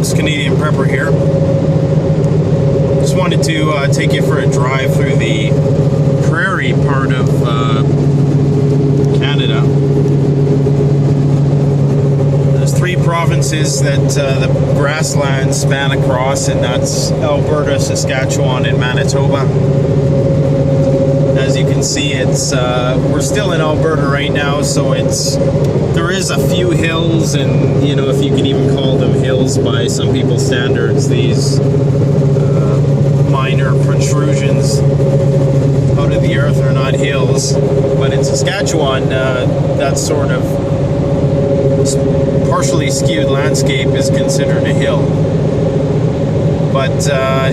Badlands, Canadian Prepper here. Just wanted to take you for a drive through the Prairie part of Canada. There's three provinces that the grasslands span across, and that's Alberta, Saskatchewan, and Manitoba. As you can see, it's we're still in Alberta right now, so there is a few hills, and you know, if you can even call them hills by some people's standards, these minor protrusions out of the earth are not hills. But in Saskatchewan, that sort of partially skewed landscape is considered a hill, but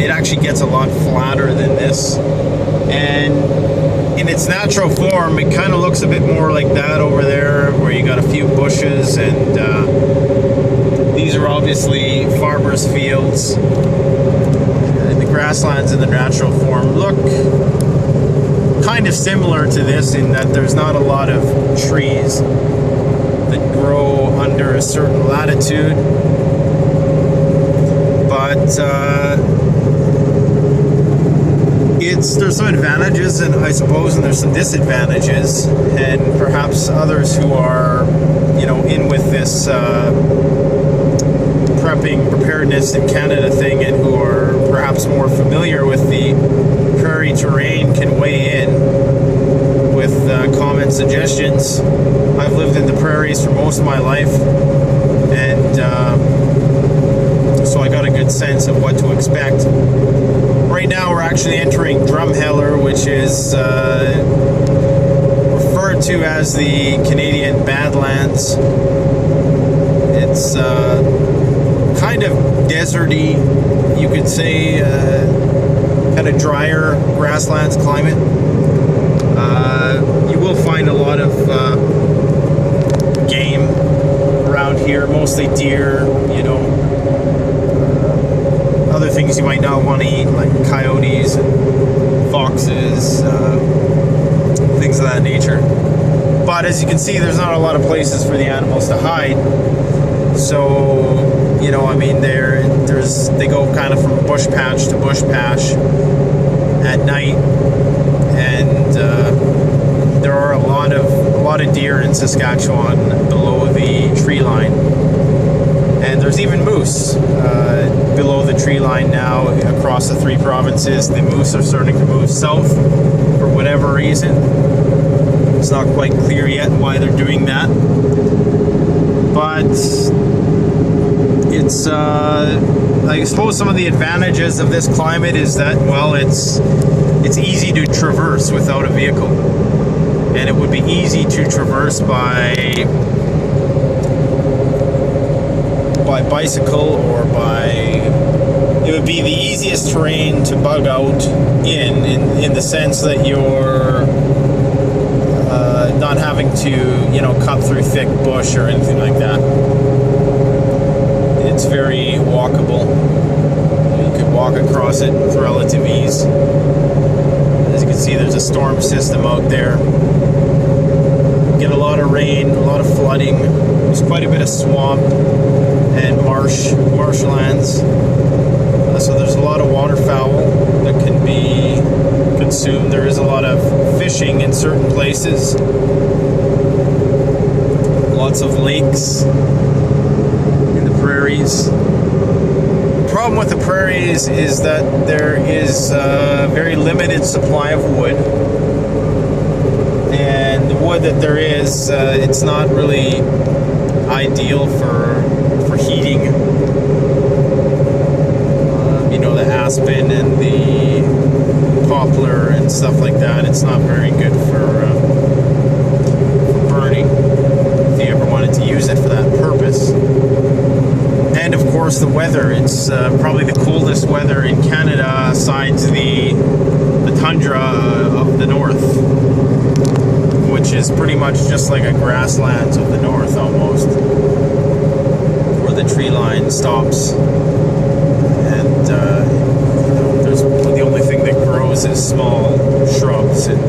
it actually gets a lot flatter than this. And in its natural form, it kind of looks a bit more like that over there, where you got a few bushes, and these are obviously farmers' fields. And the grasslands in the natural form look kind of similar to this, in that there's not a lot of trees that grow under a certain latitude, but there's some advantages, and I suppose, and there's some disadvantages, and perhaps others who are, you know, in with this prepping, preparedness in Canada thing, and who are perhaps more familiar with the prairie terrain can weigh in with comments, suggestions. I've lived in the prairies for most of my life, and so I got a good sense of what to expect. Right now we're actually entering Drumheller, which is referred to as the Canadian Badlands. It's kind of deserty, you could say, kind of drier grasslands climate. You will find a lot of game around here, mostly deer, you know, other things you might not want to eat, like coyotes and foxes, things of that nature. But as you can see, there's not a lot of places for the animals to hide. So, you know, I mean, they go kind of from bush patch to bush patch at night, and there are a lot of deer in Saskatchewan below the tree line, and there's even moose below the tree line now across the three provinces. The moose are starting to move south for whatever reason. It's not quite clear yet why they're doing that, but it's I suppose some of the advantages of this climate is that, well, it's easy to traverse without a vehicle, and it would be easy to traverse by bicycle, or it would be the easiest terrain to bug out in the sense that you're not having to, you know, cut through thick bush or anything like that. It's very walkable. You could walk across it with relative ease. As you can see, there's a storm system out there. Get a lot of rain, a lot of flooding. There's quite a bit of swamp and marshlands. So there's a lot of waterfowl that can be consumed. There is a lot of fishing in certain places. Lots of lakes in the prairies. The problem with the prairies is that there is a very limited supply of wood. And the wood that there is, it's not really ideal for heating. You know, the aspen and the poplar and stuff like that, it's not very good for burning, if you ever wanted to use it for that purpose. And of course the weather, it's probably the coldest weather in Canada, aside to the tundra of the north, which is pretty much just like a grasslands of the north almost, where the tree line stops, and the only thing that grows is small shrubs and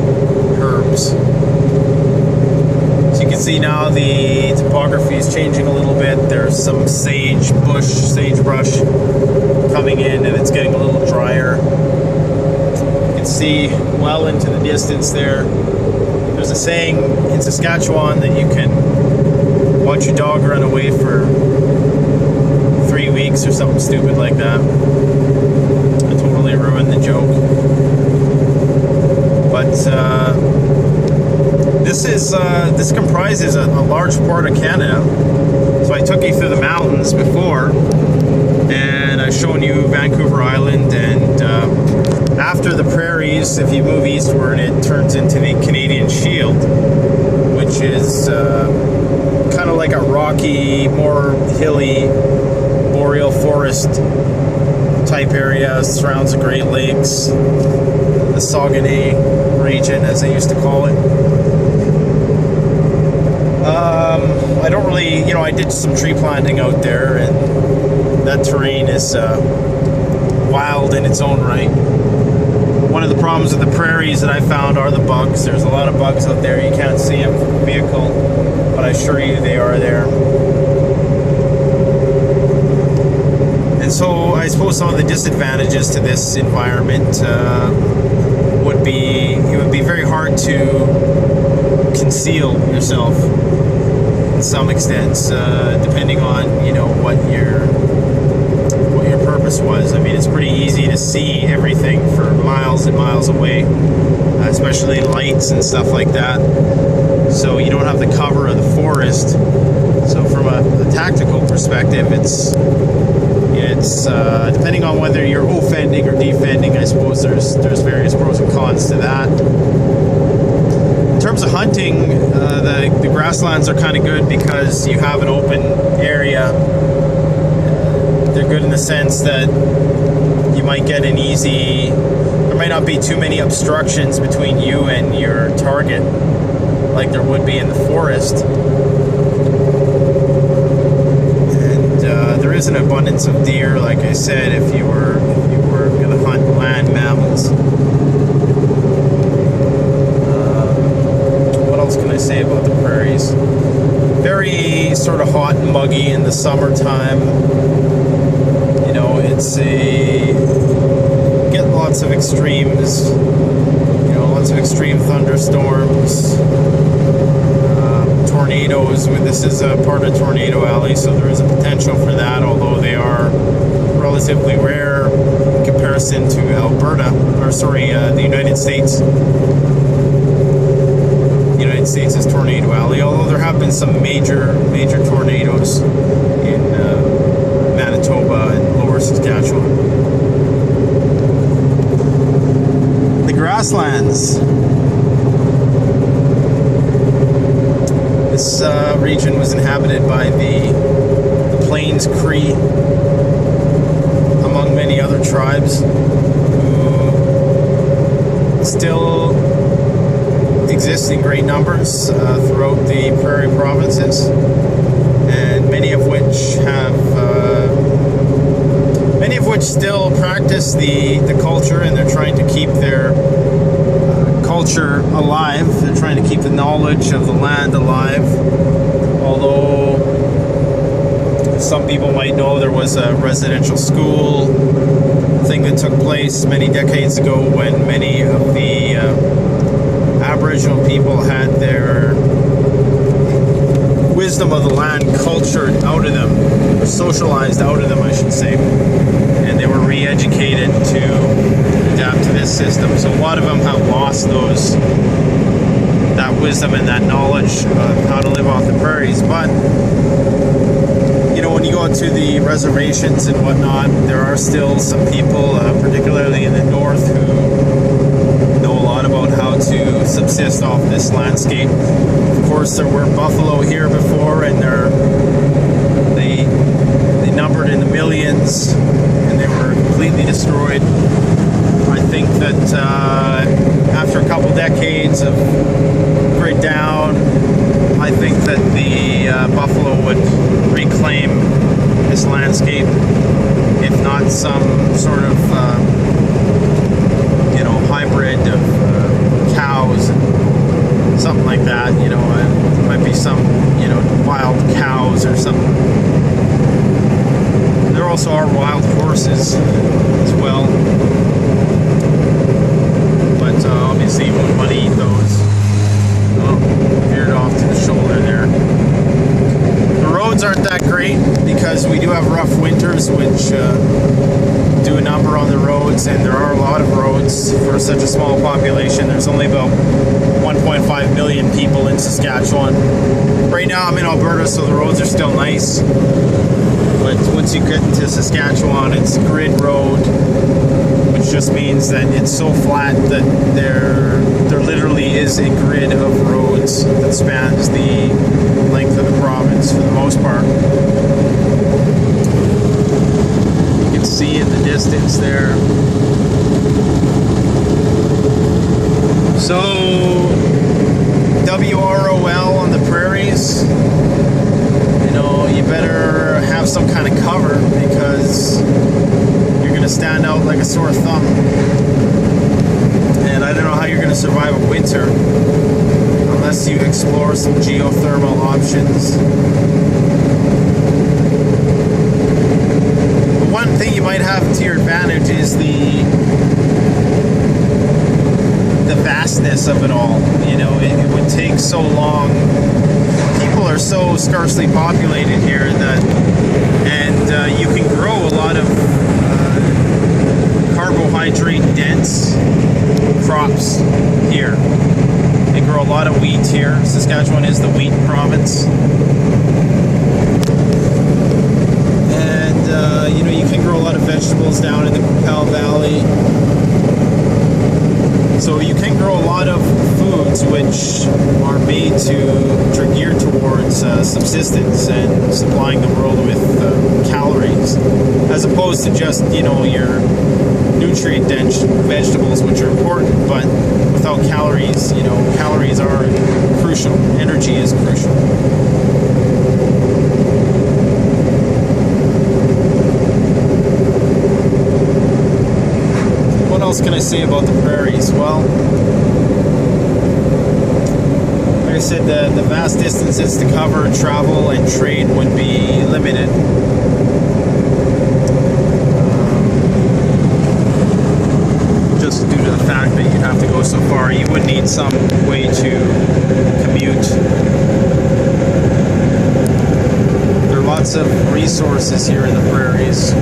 herbs. So you can see now the topography is changing a little bit. There's some sagebrush coming in, and it's getting a little drier. You can see well into the distance there. There's a saying in Saskatchewan that you can watch your dog run away for 3 weeks or something stupid like that. I totally ruined the joke. But this comprises a large part of Canada. So I took you through the mountains before, and I've shown you Vancouver Island, and after the Prairies, if you move eastward, it turns into the Canadian Shield, which is kind of like a rocky, more hilly, boreal forest type area. It surrounds the Great Lakes, the Saguenay region, as they used to call it. I don't really, I did some tree planting out there, and that terrain is wild in its own right. One of the problems with the prairies that I found are the bugs. There's a lot of bugs out there. You can't see them from the vehicle, but I assure you they are there. And so I suppose some of the disadvantages to this environment would be it would be very hard to conceal yourself in some extents, depending on what your purpose was. I mean, it's pretty easy to see everything for miles and miles away, especially lights and stuff like that. So you don't have the cover of the forest. So from a tactical perspective, it's depending on whether you're offending or defending. I suppose there's various pros and cons to that. In terms of hunting, the grasslands are kind of good because you have an open area. They're good in the sense that you might get an easy, there might not be too many obstructions between you and your target like there would be in the forest. And there is an abundance of deer, like I said, if you were going to hunt land mammals. What else can I say about the prairies? Very sort of hot and muggy in the summertime. Get lots of extremes, lots of extreme thunderstorms, tornadoes. This is a part of Tornado Alley, so there is a potential for that, although they are relatively rare in comparison to Alberta, the United States. The United States is Tornado Alley, although there have been some major tornadoes in Manitoba and Lower Saskatchewan. The grasslands. This region was inhabited by the Plains Cree, among many other tribes, who still exist in great numbers throughout the Prairie provinces, and many of which still practice the culture, and they're trying to keep their culture alive. They're trying to keep the knowledge of the land alive. Although some people might know, there was a residential school thing that took place many decades ago when many of the Aboriginal people had their wisdom of the land cultured out of them, or socialized out of them, I should say, and they were re-educated to adapt to this system. So a lot of them have lost that wisdom and that knowledge of how to live off the prairies. But when you go to the reservations and whatnot, there are still some people, particularly in the north, who know a lot about how to subsist off this landscape. Of course, there were buffalo here before, and they numbered in the millions, and they were completely destroyed. I think that after a couple decades of grid down, I think that the buffalo would reclaim this landscape, if not some sort of hybrid of cows and something like that. There might be some, wild cows or something. There also are wild horses as well, but obviously you wouldn't want to eat those. Oh, veered off to the shoulder there. The roads aren't that great because we do have rough winters, which do a number on the roads, and there are a lot of roads for such a small population. There's only about 1.5 million people in Saskatchewan. Right now I'm in Alberta, so the roads are still nice. But once you get into Saskatchewan, it's a grid road, which just means that it's so flat that there literally is a grid of roads that spans the length of the province for the most part. You can see in the distance there. So, WROL on the prairies, you better have some kind of cover because you're going to stand out like a sore thumb. And I don't know how you're going to survive a winter unless you explore some geothermal options. But one thing you might have to your advantage is the vastness of it all. It would take so long. People are so sparsely populated here and you can grow a lot of carbohydrate dense crops here. They grow a lot of wheat here. Saskatchewan is the wheat province. And you can grow a lot of vegetables down in the Propel Valley. So you can grow a lot of foods which are made which are geared towards subsistence and supplying the world with calories, as opposed to just, your nutrient-dense vegetables, which are important, but without calories, calories are crucial. Energy is crucial. What else can I say about the prairies? Well, like I said, the vast distances to cover, travel, and trade would be limited. Just due to the fact that you'd have to go so far, you would need some way to commute. There are lots of resources here in the prairies.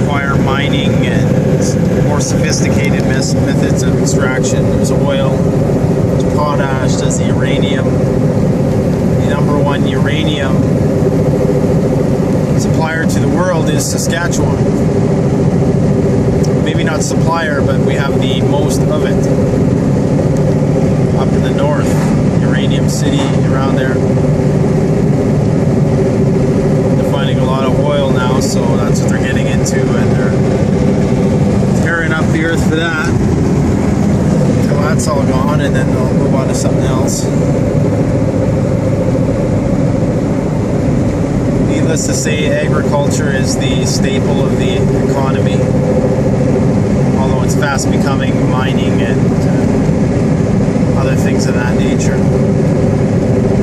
Require mining and more sophisticated methods of extraction. There's oil, there's potash, there's the uranium. The number one uranium supplier to the world is Saskatchewan. Maybe not supplier, but we have the most of it. Up in the north, Uranium City, around there. They're finding a lot of oil now, so that's what they're getting into, and they're tearing up the earth for that. Until that's all gone, and then they'll move on to something else. Needless to say, agriculture is the staple of the economy, although it's fast becoming mining and other things of that nature.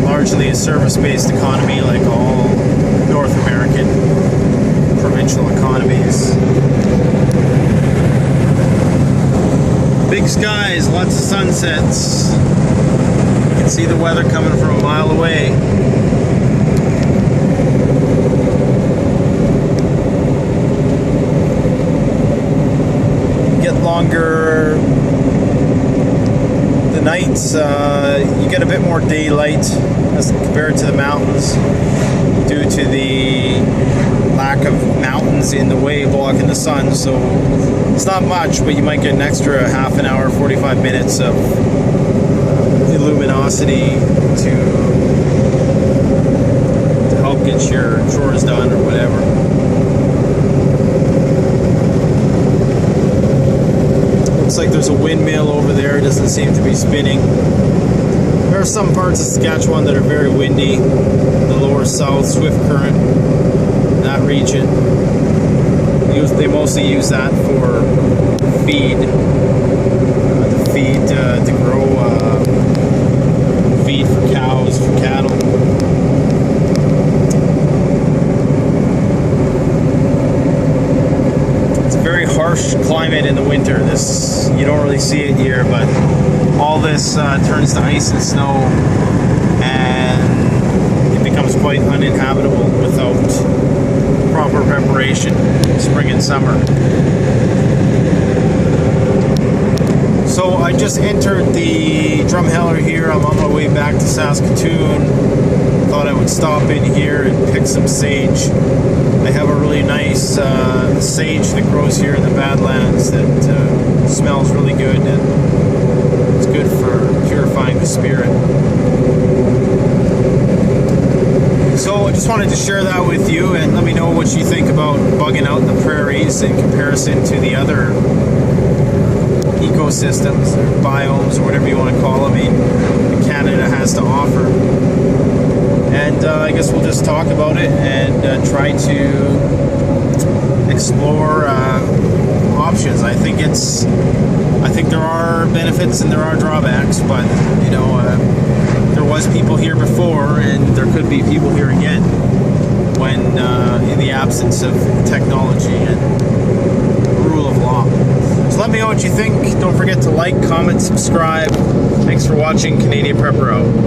Largely a service-based economy like all North American provincial economies. Big skies, lots of sunsets. You can see the weather coming from a mile away. Longer the nights, you get a bit more daylight as compared to the mountains due to the lack of mountains in the way blocking the sun. So it's not much, but you might get an extra half an hour, 45 minutes of luminosity to help get your chores done or whatever. Looks like there's a windmill over there. It doesn't seem to be spinning. There are some parts of Saskatchewan that are very windy. In the lower south, Swift Current, that region. They mostly use that for feed. To grow feed for cattle. meadows for cattle. It's a very harsh climate in the winter. This, you don't really see it here, but all this turns to ice and snow, and it becomes quite uninhabitable without proper preparation, spring and summer. So I just entered the Drumheller here. I'm on my way back to Saskatoon. Thought I would stop in here and pick some sage. They have a really nice sage that grows here in the Badlands that smells really good, and it's good for purifying the spirit. So I just wanted to share that with you, and let me know what you think about bugging out in the prairies in comparison to the other ecosystems or biomes or whatever you want to call them that Canada has to offer. And I guess we'll just talk about it and try to explore options. I think there are benefits and there are drawbacks, but you know, there was people here before, and there could be people here again when in the absence of technology and rule of law. So let me know what you think. Don't forget to like, comment, subscribe. Thanks for watching Canadian Prepper Out.